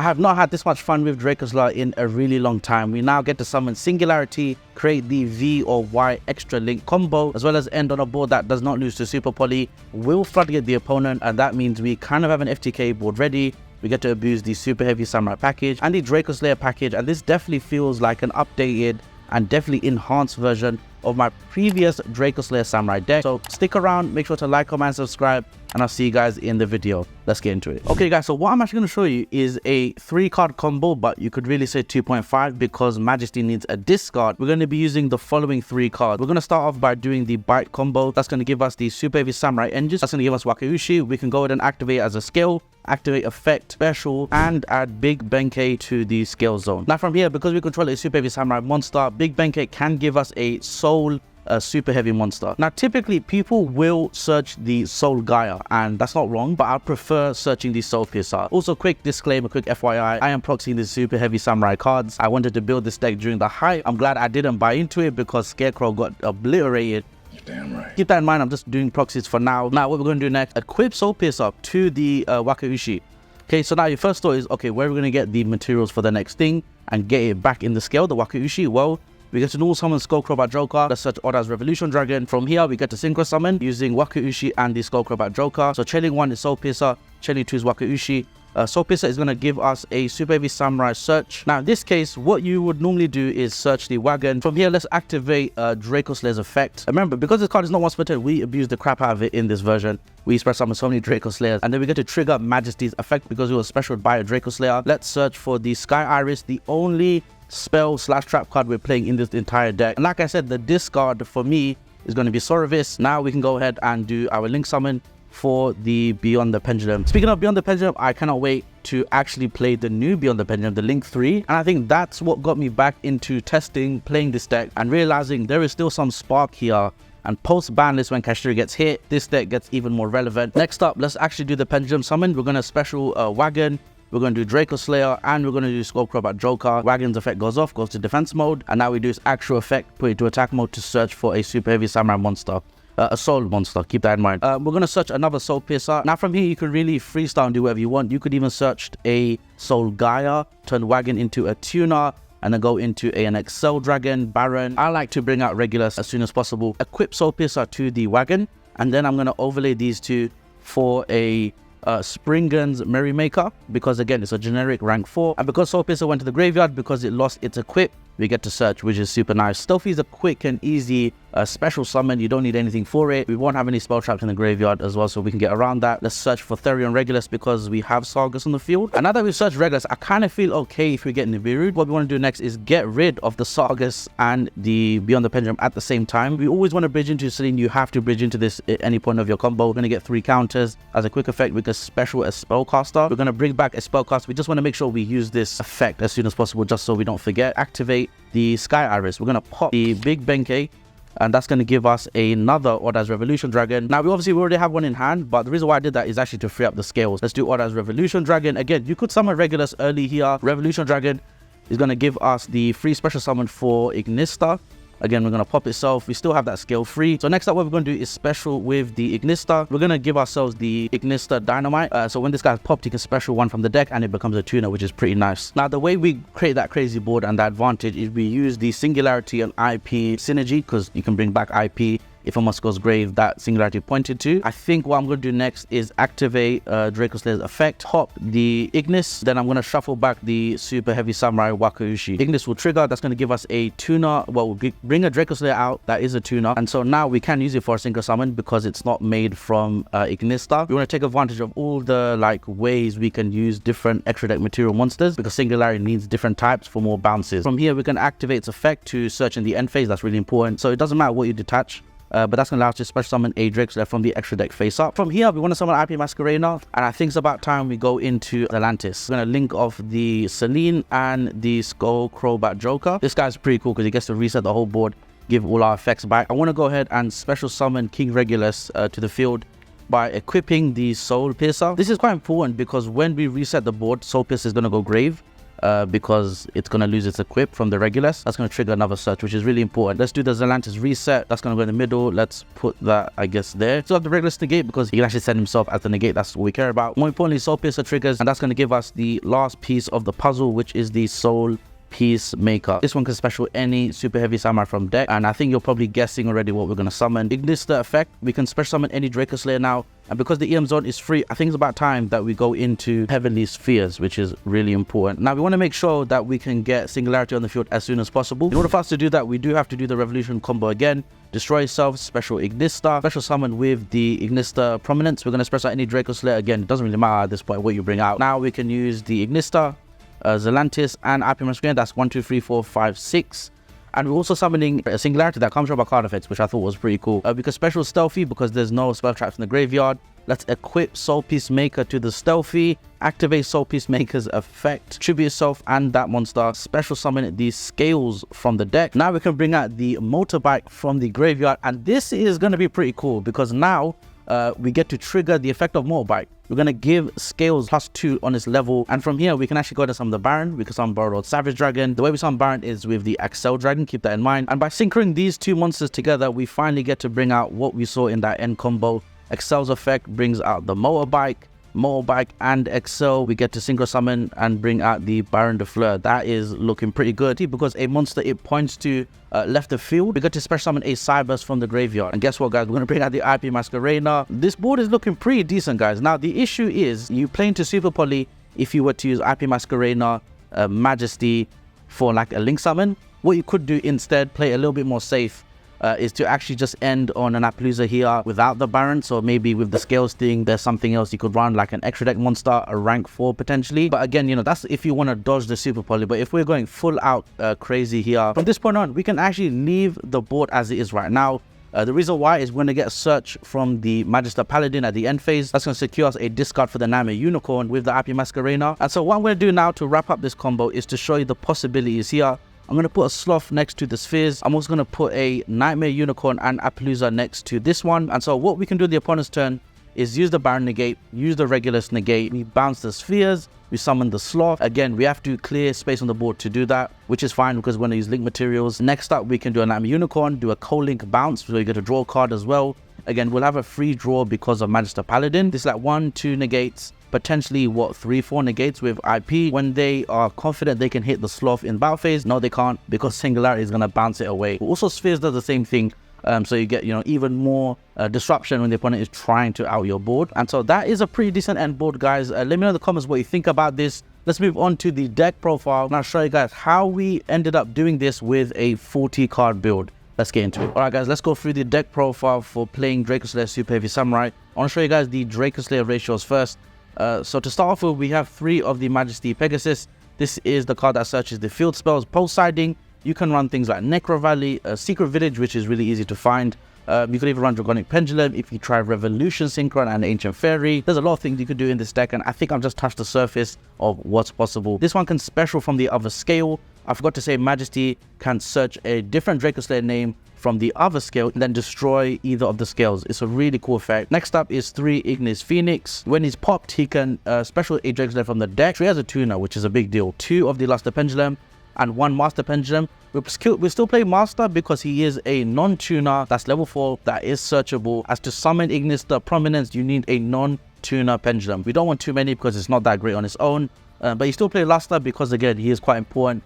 have not had this much fun with Dracoslayer in a really long time. We now get to summon Singularity, create the V or Y extra link combo, as well as end on a board that does not lose to Super Poly, will Floodgate the opponent, and that means we kind of have an FTK board ready. We get to abuse the Superheavy Samurai package and the Dracoslayer package, and this definitely feels like an updated and definitely enhanced version of my previous Dracoslayer Samurai deck. So stick around, make sure to like, comment, subscribe, and I'll see you guys in the video. Let's get into it. Okay guys, so what I'm actually going to show you is a 3-card combo, but you could really say 2.5 because Majesty needs a discard. We're going to be using the following 3 cards. We're going to start off by doing the Bite combo. That's going to give us the Superheavy Samurai engines. That's going to give us Wakaushi. We can go ahead and activate as a skill, activate effect, special, and add Big Benkei to the skill zone. Now from here, because we control a Superheavy Samurai monster, Big Benkei can give us a soul super heavy monster. Now typically people will search the Soul Gaia, and that's not wrong, but I prefer searching the Soul Piercer. Also, quick disclaimer, quick FYI, I am proxying the Super Heavy Samurai cards. I wanted to build this deck during the hype. I'm glad I didn't buy into it because Scarecrow got obliterated. Damn right. Keep that in mind, I'm just doing proxies for now. Now what we're going to do next, equip Soul Piercer to the Wakaushi. Okay, so now your first thought is, okay, where are we going to get the materials for the next thing and get it back in the scale, the Wakaushi? Well, we get to normal summon Skullcrobat Joker. Let's search Oda's Revolution Dragon. From here, we get to Synchro summon using Wakaushi and the Skullcrobat Joker. So Chailing 1 is Soul Piercer, Chailing 2 is Wakaushi. Soul Piercer is going to give us a Superheavy Samurai search. Now in this case, what you would normally do is search the wagon. From here, let's activate Dracoslayer's effect. Remember, because this card is not once per turn, we abuse the crap out of it in this version. We spread summon so many Dracoslayers, and then we get to trigger Majesty's effect because it was special by a Dracoslayer. Let's search for the Sky Iris, the only spell / trap card we're playing in this entire deck. And like I said, the discard for me is going to be Soravis. Now we can go ahead and do our link summon for the Beyond the Pendulum. Speaking of Beyond the Pendulum, I cannot wait to actually play the new Beyond the Pendulum, the Link 3. And I think that's what got me back into testing, playing this deck, and realizing there is still some spark here. And post Banlist, when Kashtira gets hit, this deck gets even more relevant. Next up, let's actually do the Pendulum summon. We're going to special Wagon. We're going to do Dracoslayer, and we're going to do Skullcrobat Joker. Wagon's effect goes off, goes to defense mode, and now we do its actual effect, put it to attack mode to search for a Super Heavy Samurai monster. A soul monster, keep that in mind. We're going to search another Soul Piercer. Now from here, you can really freestyle and do whatever you want. You could even search a Soul Gaia, turn Wagon into a Tuner, and then go into an Excel Dragon, Barrone. I like to bring out Regulus as soon as possible. Equip Soul Piercer to the Wagon, and then I'm going to overlay these two for a Springan's Merrymaker, because again it's a generic rank 4, and because Soul Piercer went to the graveyard because it lost its equip, we get to search, which is super nice. Stealthy is a quick and easy special summon. You don't need anything for it. We won't have any spell traps in the graveyard as well, so we can get around that. Let's search for Therion Regulus because we have Sargus on the field. And now that we've searched Regulus, I kind of feel okay if we get Nibiru. What we want to do next is get rid of the Sargus and the Beyond the Pendulum at the same time. We always want to bridge into Selene. You have to bridge into this at any point of your combo. We're going to get 3 counters. As a quick effect, we can special a Spellcaster. We're going to bring back a Spellcaster. We just want to make sure we use this effect as soon as possible, just so we don't forget. Activate the Sky Iris. We're going to pop the Big Benkei, and that's going to give us another Oda's Revolution Dragon. Now we already have one in hand, but the reason why I did that is actually to free up the scales. Let's do Oda's Revolution Dragon. Again, you could summon Regulus early here. Revolution Dragon is going to give us the free special summon for Ignister. Again, we're going to pop itself. We still have that scale free. So next up, what we're going to do is special with the Ignister. We're going to give ourselves the Ignister Dynamite. So when this guy's popped, he can special one from the deck and it becomes a tuner, which is pretty nice. Now, the way we create that crazy board and the advantage is we use the Singularity and IP synergy, because you can bring back IP if a monster goes grave that Singularity pointed to. I think what I'm going to do next is activate Dracoslayer's effect, pop the Ignis, then I'm going to shuffle back the Super Heavy Samurai Wakaushi. Ignis will trigger. That's going to give us a tuner. Well, we'll bring a Dracoslayer out. That is a tuner. And so now we can use it for a Synchro summon because it's not made from Ignister. We want to take advantage of all the ways we can use different extra deck material monsters, because Singularity needs different types for more bounces. From here, we can activate its effect to search in the end phase. That's really important. So it doesn't matter what you detach. But that's going to allow us to special summon a Dracoslayer from the extra deck face up. From here, we want to summon IP Masquerena, and I think it's about time we go into Zealantis. We're going to link off the Selene and the Skullcrobat Joker. This guy's pretty cool because he gets to reset the whole board, give all our effects back. I want to go ahead and special summon King Regulus to the field by equipping the Soul Piercer. This is quite important because when we reset the board, Soul Piercer is going to go grave. because it's going to lose its equip from the Regulus. That's going to trigger another search, which is really important. Let's do the Zealantis reset. That's going to go in the middle. Let's put that, I guess, there. Still have the Regulus negate because he can actually send himself as the negate. That's what we care about. More importantly, Soul Piercer triggers, and that's going to give us the last piece of the puzzle, which is the Soul Peacemaker. This one can special any Super Heavy Samurai from deck, and I think you're probably guessing already what we're going to summon. Ignister effect, we can special summon any Dracoslayer now, and because the EM zone is free, I think it's about time that we go into Heavenly Spheres, which is really important. Now we want to make sure that we can get Singularity on the field as soon as possible. In order for us to do that, we do have to do the Revolution combo again. Destroy yourself, special Ignister, special summon with the Ignister Prominence. We're going to special any Dracoslayer again. It doesn't really matter at this point what you bring out. Now we can use the Ignister, Zealantis, and IP Masquerade. That's 1, 2, 3, 4, 5, 6. And we're also summoning a Singularity that comes from our card effects, which I thought was pretty cool. We can special Stealthy because there's no spell traps in the graveyard. Let's equip Soul Peacemaker to the Stealthy, activate Soul Peacemaker's effect, tribute yourself and that monster, special summon these Scales from the deck. Now we can bring out the Motorbike from the graveyard, and this is going to be pretty cool because now we get to trigger the effect of Motorbike. We're going to give Scales +2 on this level, and from here we can actually go to summon the Baron. We can summon Barrone Savage Dragon. The way we summon Baron is with the Axel Dragon, keep that in mind. And by synchroning these two monsters together, we finally get to bring out what we saw in that end combo. Excel's effect brings out the Motorbike and Excel. We get to synchro summon and bring out the Baron de Fleur. That is looking pretty good because a monster it points to left the field. We get to special summon a Cyburst from the graveyard, and guess what, guys, we're going to bring out the IP Masquerade. This board is looking pretty decent, guys. Now the issue is you play into Super Poly if you were to use IP Masquerade Majesty for like a link summon. What you could do instead, play a little bit more safe, is to actually just end on an Appaloosa here without the Baron. So maybe with the Scales thing, there's something else you could run, like an extra deck monster, a rank 4 potentially. But again, you know, that's if you want to dodge the Super Poly. But if we're going full out crazy here, from this point on, we can actually leave the board as it is right now. The reason why is we're going to get a search from the Magister Paladin at the end phase. That's going to secure us a discard for the Nightmare Unicorn with the IP Masquerade. And so what I'm going to do now to wrap up this combo is to show you the possibilities here. I'm going to put a Sloth next to the Spheres. I'm also going to put a Nightmare Unicorn and Appaloosa next to this one. And so what we can do in the opponent's turn is use the Baron negate, use the Regulus negate. We bounce the Spheres, we summon the Sloth. Again, we have to clear space on the board to do that, which is fine because we're going to use link materials. Next up, we can do a Nightmare Unicorn, do a co-link bounce, so you get to draw a card as well. Again, we'll have a free draw because of Magister Paladin. This is like 1, 2 negates, potentially what 3, 4 negates with IP. When they are confident they can hit the Sloth in battle phase, no they can't, because Singularity is going to bounce it away. Also Spheres does the same thing, so you get, you know, even more disruption when the opponent is trying to out your board. And so that is a pretty decent end board, guys. Let me know in the comments what you think about this. Let's move on to the deck profile and I'll show you guys how we ended up doing this with a 40 card build. Let's get into it. Alright guys, let's go through the deck profile for playing Dracoslayer Super Heavy Samurai. I want to show you guys the Dracoslayer ratios first. So to start off with, we have 3 of the Majesty Pegasus. This is the card that searches the field spells. Post siding, you can run things like Necro Valley, Secret Village, which is really easy to find. You could even run Draconic Pendulum if you try Revolution Synchro and Ancient Fairy. There's a lot of things you could do in this deck, and I think I've just touched the surface of what's possible. This one can special from the other scale. I forgot to say Majesty can search a different Dracoslayer name from the other scale and then destroy either of the scales. It's a really cool effect. Next up is 3 Ignis Phoenix. When he's popped, he can special a Dracoslayer from the deck. So he has a tuner, which is a big deal. 2 of the Luster Pendulum and 1 Master Pendulum. We still play Master because he is a non-tuner that's level 4 that is searchable. As to summon Ignister Prominence, you need a non-tuner Pendulum. We don't want too many because it's not that great on its own. But you still play Luster because, again, he is quite important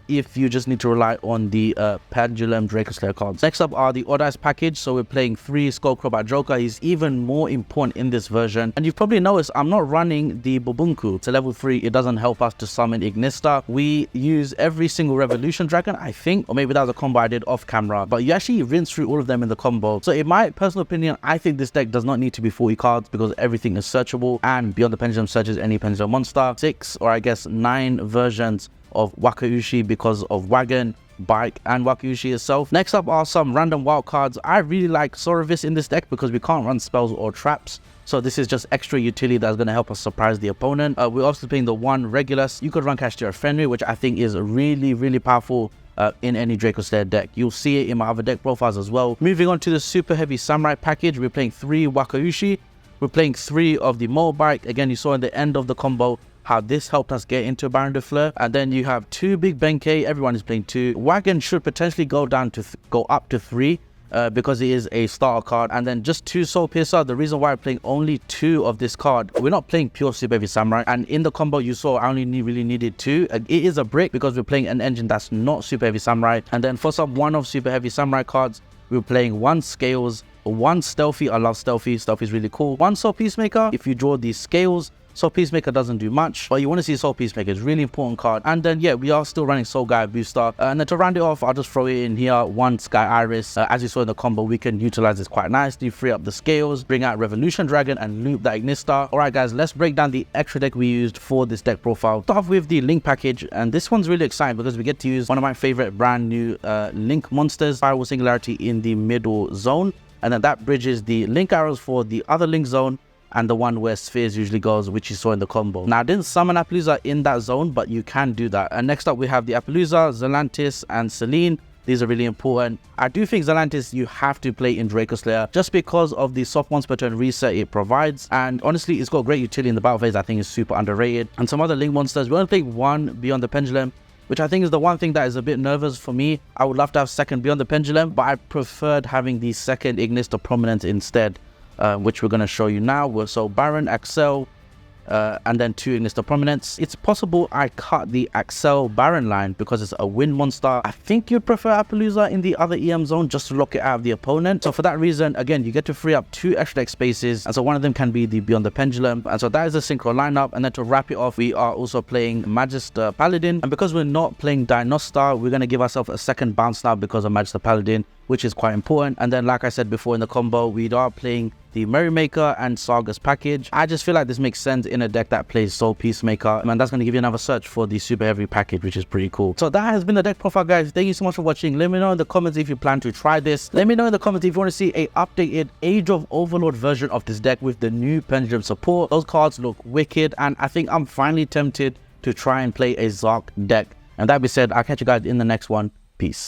if you just need to rely on the Pendulum Dracoslayer cards. Next up are the Odd Eyes package. So we're playing 3 Skullcrowbar Joker. He's even more important in this version. And you've probably noticed I'm not running the Bubunku. To level 3, it doesn't help us to summon Ignister. We use every single Revolution Dragon, I think, or maybe that was a combo I did off camera. But you actually rinse through all of them in the combo. So in my personal opinion, I think this deck does not need to be 40 cards because everything is searchable. And Beyond the Pendulum searches any Pendulum monster. 6 or I guess 9 versions of Wakaushi because of Wagon, Bike, and Wakaushi itself. Next up are some random wild cards. I really like Sueprheavy in this deck because we can't run spells or traps. So this is just extra utility that's going to help us surprise the opponent. We're also playing the 1 Regulus. You could run Cashier Fenrir, which I think is really, really powerful in any Dracoslayer deck. You'll see it in my other deck profiles as well. Moving on to the Super Heavy Samurai package, we're playing 3 Wakaushi. We're playing 3 of the Motorbike. Again, you saw in the end of the combo, how this helped us get into Barrone de Fleur. And then you have 2 big Benkei. Everyone is playing 2. Wagon should potentially go down to go up to 3. Because it is a starter card, and then just 2 Soul Piercer. The reason why I'm playing only 2 of this card, we're not playing pure Superheavy Samurai, and in the combo you saw I only really needed 2. It is a brick because we're playing an engine that's not Superheavy Samurai. And then for some one of Superheavy Samurai cards, we're playing 1 Scales, 1 Stealthy. I love Stealthy. Stealthy is really cool. 1 Soul Peacemaker. If you draw these Scales, Soul Peacemaker doesn't do much, but you want to see Soul Peacemaker. It's a really important card. And then yeah, we are still running Soul Guy booster. And then to round it off, I'll just throw it in here, 1 Sky Iris. As you saw in the combo, we can utilize this quite nicely, free up the Scales, bring out Revolution Dragon, and loop that Ignister. Alright guys, let's break down the extra deck we used for this deck profile. Start off with the Link package, and this one's really exciting because we get to use one of my favorite brand new Link monsters, Firewall Singularity, in the middle zone. And then that bridges the Link arrows for the other Link zone, and the one where Spheres usually goes, which you saw in the combo. Now I didn't summon Appaloosa in that zone, but you can do that. And next up we have the Appaloosa, Zealantis, and Selene. These are really important. I do think Zealantis you have to play in Dracoslayer just because of the soft once per turn reset it provides, and honestly it's got great utility in the battle phase. I think it's super underrated. And some other Link monsters, we only play 1 Beyond the Pendulum, which I think is the one thing that is a bit nervous for me. I would love to have 2nd Beyond the Pendulum, but I preferred having the 2nd Ignister Prominence instead. Which we're going to show you now. So Barrone, Axel, and then 2 Ignister Prominence. It's possible I cut the Axel Barrone line because it's a wind monster. I think you'd prefer Appaloosa in the other EM zone just to lock it out of the opponent. So for that reason, again, you get to free up 2 extra deck spaces, and so one of them can be the Beyond the Pendulum. And so that is the Synchro lineup. And then to wrap it off, we are also playing Magister Paladin, and because we're not playing Ignister, we're going to give ourselves a 2nd bounce now because of Magister Paladin, which is quite important. And then like I said before in the combo, we are playing the Merrymaker and Sagas package. I just feel like this makes sense in a deck that plays Soul Peacemaker, and that's going to give you another search for the Super Heavy package, which is pretty cool. So that has been the deck profile, guys. Thank you so much for watching. Let me know in the comments if you plan to try this. Let me know in the comments if you want to see a updated Age of Overlord version of this deck with the new Pendulum support. Those cards look wicked, and I think I'm finally tempted to try and play a Zark deck. And that being said, I'll catch you guys in the next one. Peace.